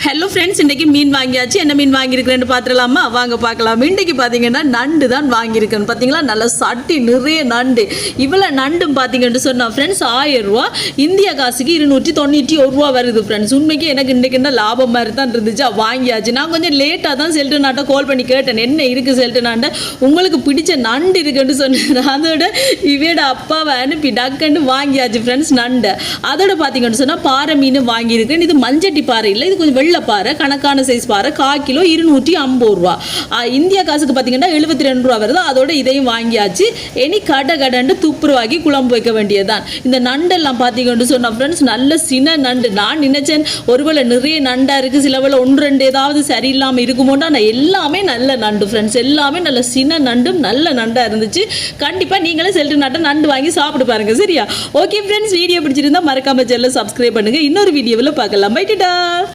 Hello friends, இன்றைக்கி மீன் வாங்கியாச்சு. என்ன மீன் வாங்கியிருக்கிறேன்னு பார்த்துடலாமா? வாங்க பார்க்கலாம். இன்றைக்கி பார்த்தீங்கன்னா நண்டு தான் வாங்கியிருக்கேன். பார்த்தீங்களா, நல்லா சட்டி நிறைய நண்டு. இவ்வளோ நண்டும் பார்த்தீங்கன்னு சொன்னால் ஃப்ரெண்ட்ஸ் 1000 ரூபா, இந்திய காசுக்கு 291 ரூபா வருது ஃப்ரெண்ட்ஸ். உண்மைக்கு எனக்கு இன்றைக்கு என்ன லாபம் மாதிரி தான் இருந்துச்சு. வாங்கியாச்சு. நான் கொஞ்சம் லேட்டாக தான் செல்ட்டு நாட்டை கால் பண்ணி கேட்டேன், என்ன இருக்குது செல்ட்டு நாட்டை, உங்களுக்கு பிடிச்ச நண்டு இருக்குன்னு சொன்னேன். அதோட இவையோட அப்பாவை அனுப்பி டக்குன்னு வாங்கியாச்சு ஃப்ரெண்ட்ஸ் நண்டை. அதோட பார்த்தீங்கன்னு சொன்னால் பாறை மீன் வாங்கியிருக்கேன். இது மஞ்சட்டி பாறை இல்லை, இது கொஞ்சம் வெள்ளைப்பாறை, கணக்கான சைஸ் பாறை. 1/4 கிலோ 250 ரூபா. இந்திய காசுக்கு பார்த்தீங்கன்னா 72 ரூபா வருது. அதோட இதையும் வாங்கியாச்சு. இனி கடன்னு துப்புரவாக்கி குழம்பு வைக்க வேண்டியதுதான். இந்த நண்டெல்லாம் பார்த்தீங்கன்னு சொன்னா ஃப்ரெண்ட்ஸ் நல்ல சின்ன நண்டு. நான் நினைச்சேன் ஒருவேளை நிறைய நண்டா இருக்கு, சில வேளை 1-2 ஏதாவது சரியில்லாமல் இருக்குமோண்டா. நான் எல்லாமே நல்ல நண்டு ஃப்ரெண்ட்ஸ், எல்லாமே நல்ல சின்ன நண்டும் நல்ல நண்டா இருந்துச்சு. கண்டிப்பா நீங்களும் செல்ட்டு நாட்டை நண்டு வாங்கி சாப்பிட்டு பாருங்க, சரியா? ஓகே ஃப்ரெண்ட்ஸ், வீடியோ பிடிச்சிருந்தா மறக்காம சேனலை சப்ஸ்கிரைப் பண்ணுங்க. இன்னொரு வீடியோவில் பார்க்கலாம். பை டாடா.